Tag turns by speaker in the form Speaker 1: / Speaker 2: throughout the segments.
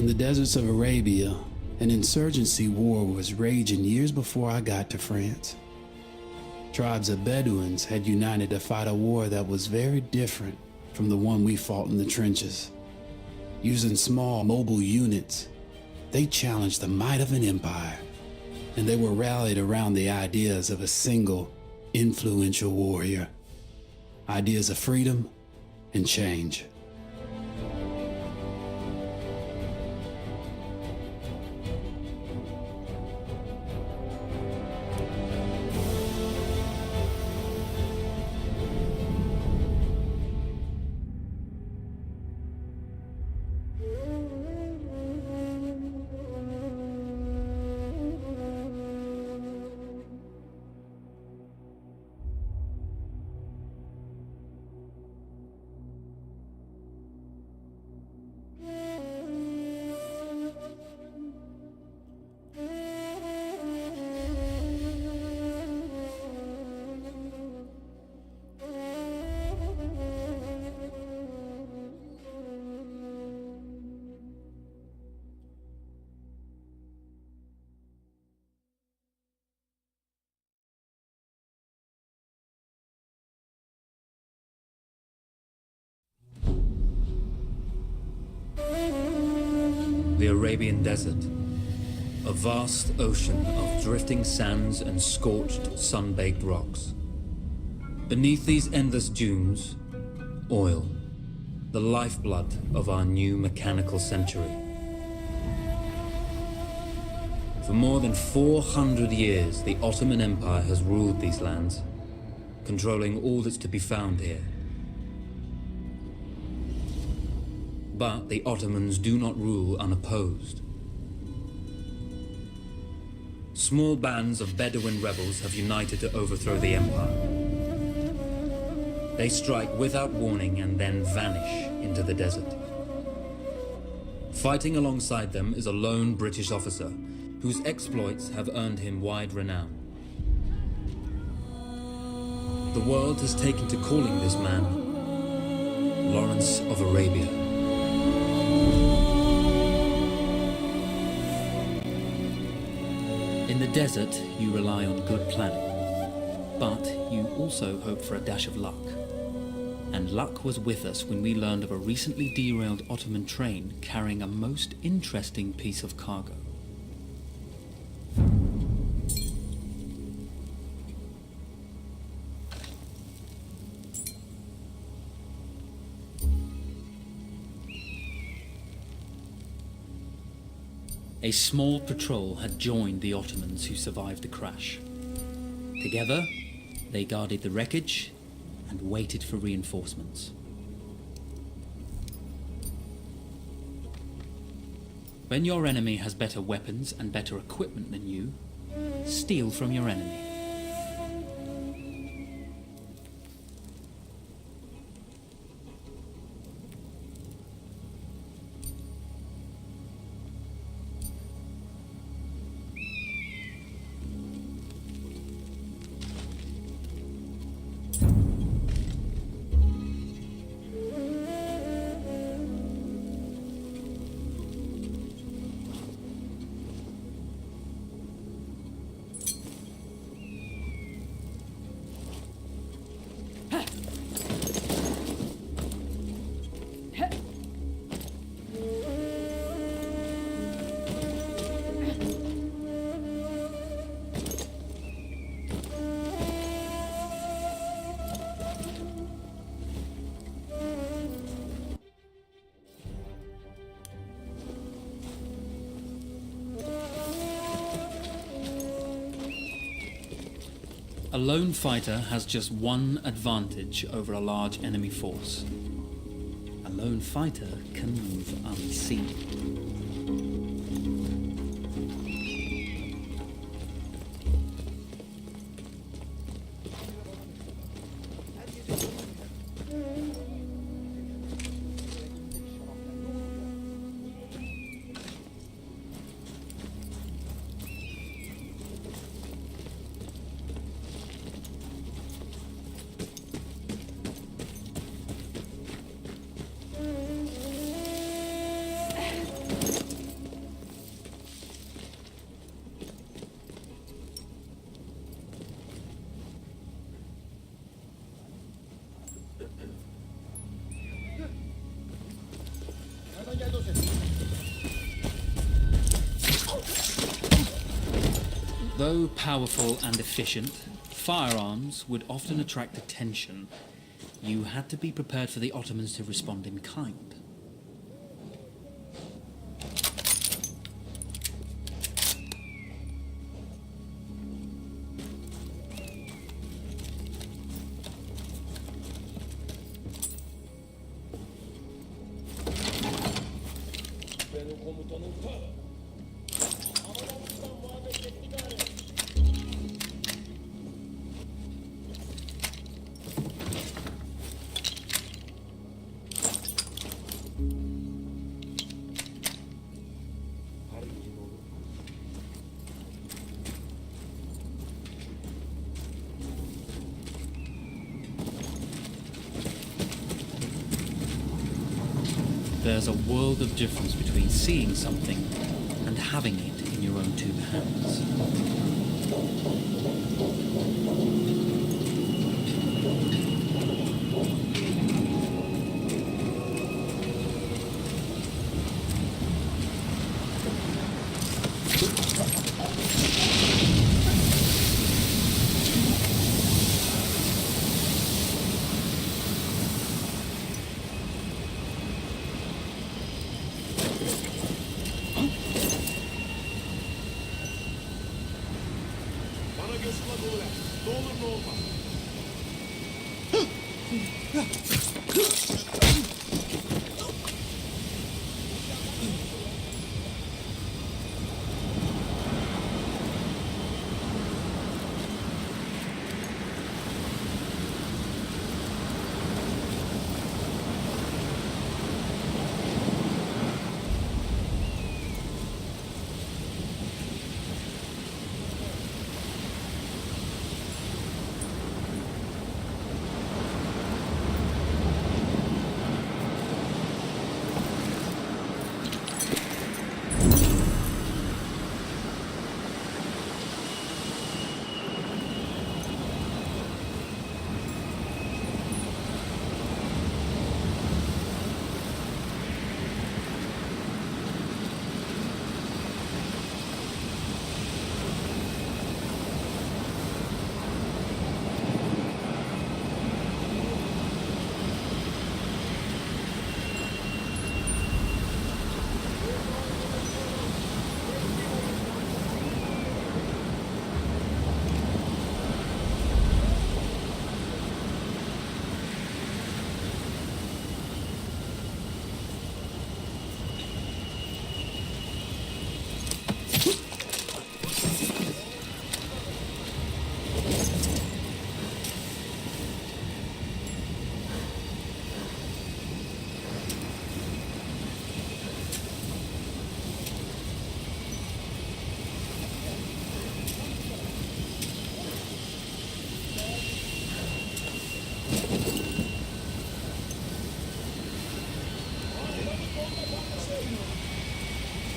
Speaker 1: In the deserts of Arabia, an insurgency war was raging years before I got to France. Tribes of Bedouins had united to fight a war that was very different from the one we fought in the trenches. Using small, mobile units, they challenged the might of an empire, and they were rallied around the ideas of a single, influential warrior. Ideas of freedom and change.
Speaker 2: The Arabian Desert, a vast ocean of drifting sands and scorched, sun-baked rocks. Beneath these endless dunes, oil, the lifeblood of our new mechanical century. For more than 400 years, the Ottoman Empire has ruled these lands, controlling all that's to be found here. But the Ottomans do not rule unopposed. Small bands of Bedouin rebels have united to overthrow the empire. They strike without warning and then vanish into the desert. Fighting alongside them is a lone British officer whose exploits have earned him wide renown. The world has taken to calling this man Lawrence of Arabia. In the desert, you rely on good planning, but you also hope for a dash of luck. And luck was with us when we learned of a recently derailed Ottoman train carrying a most interesting piece of cargo. A small patrol had joined the Ottomans who survived the crash. Together, they guarded the wreckage and waited for reinforcements. When your enemy has better weapons and better equipment than you, steal from your enemy. A lone fighter has just one advantage over a large enemy force. A lone fighter can move unseen. Though powerful and efficient, firearms would often attract attention. You had to be prepared for the Ottomans to respond in kind. There's a world of difference between seeing something and having it in your own two hands.
Speaker 3: Bana göz kulak oluver. Ne olur ne olmaz.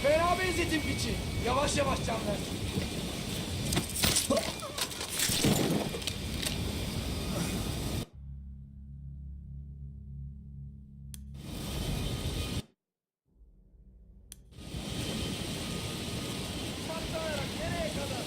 Speaker 3: Fena benzetin piçi. Yavaş yavaş can ver. Patlayarak nereye kadar?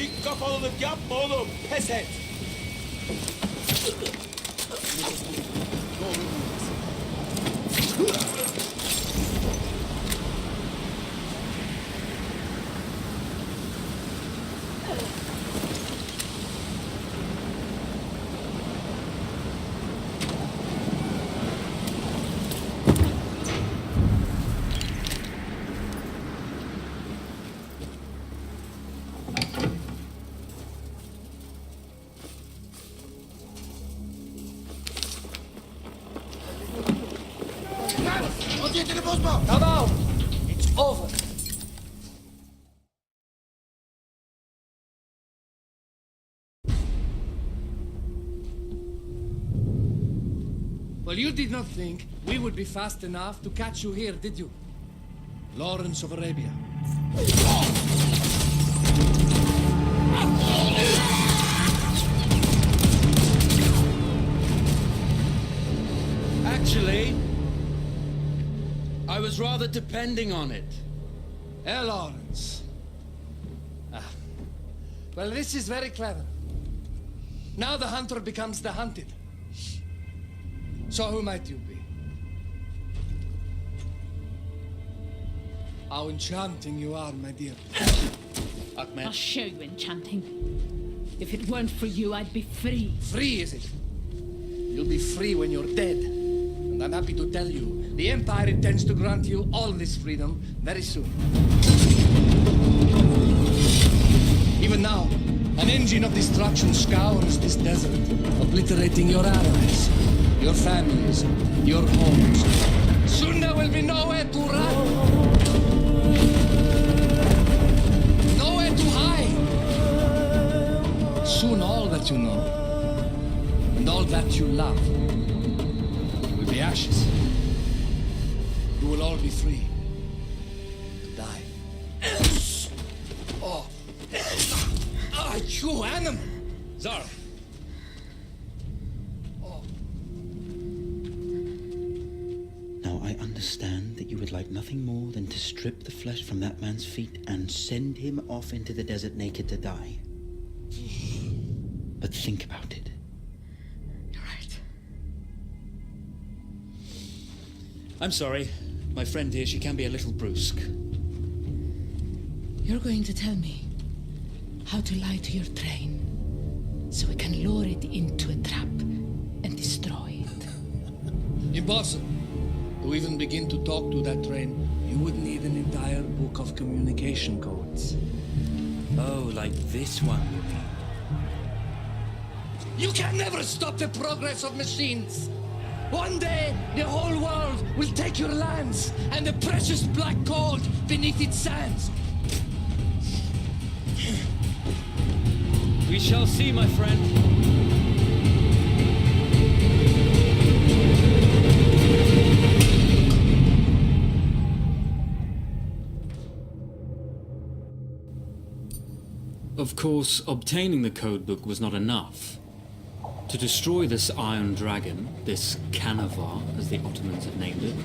Speaker 3: Dik kafalılık yapma oğlum. Pes et.
Speaker 4: Vaziyetini bozma.
Speaker 3: Tamam. It's over. Well, you did not think we would be fast enough to catch you here, did you? Lawrence of Arabia.
Speaker 5: Actually, I was rather depending on it.
Speaker 3: Lawrence. Well, this is very clever. Now the hunter becomes the hunted. So who might you be? How enchanting you are, my dear.
Speaker 5: Ahmed.
Speaker 6: I'll show you enchanting. If it weren't for you, I'd be free.
Speaker 3: Free, is it? You'll be free when you're dead. And I'm happy to tell you, the Empire intends to grant you all this freedom very soon. Even now, an engine of destruction scours this desert, obliterating your allies, your families, your homes. Soon there will be nowhere to run. Nowhere to hide. Soon all that you know, and all that you love, will be ashes. You will all be free to die. Oh. Ah, you animal!
Speaker 5: Zara.
Speaker 7: Now I understand that you would like nothing more than to strip the flesh from that man's feet and send him off into the desert naked to die. But think about it.
Speaker 6: You're right.
Speaker 5: I'm sorry. My friend here, she can be a little brusque.
Speaker 6: You're going to tell me how to lie to your train so we can lure it into a trap and destroy it.
Speaker 3: Impossible. To even begin to talk to that train, you would need an entire book of communication codes.
Speaker 5: Oh, like this one, you mean?
Speaker 3: You can never stop the progress of machines. One day, the whole world will take your lands and the precious black gold beneath its sands.
Speaker 5: We shall see, my friend.
Speaker 2: Of course, obtaining the codebook was not enough. To destroy this Iron Dragon, this Canavar, as the Ottomans had named it,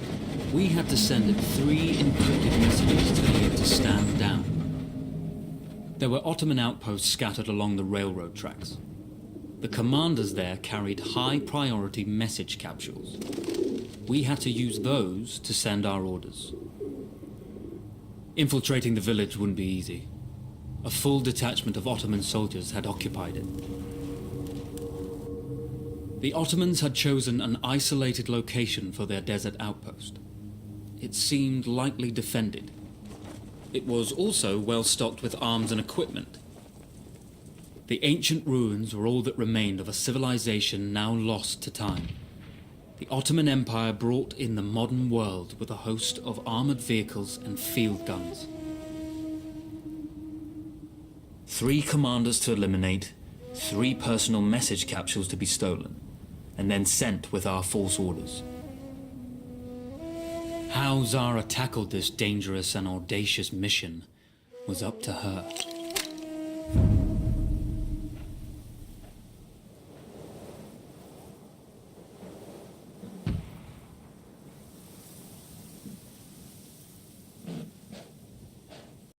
Speaker 2: we had to send it 3 encrypted messages to be able to stand down. There were Ottoman outposts scattered along the railroad tracks. The commanders there carried high-priority message capsules. We had to use those to send our orders. Infiltrating the village wouldn't be easy. A full detachment of Ottoman soldiers had occupied it. The Ottomans had chosen an isolated location for their desert outpost. It seemed lightly defended. It was also well stocked with arms and equipment. The ancient ruins were all that remained of a civilization now lost to time. The Ottoman Empire brought in the modern world with a host of armored vehicles and field guns. 3 commanders to eliminate, 3 personal message capsules to be stolen, and then sent with our false orders. How Zara tackled this dangerous and audacious mission was up to her.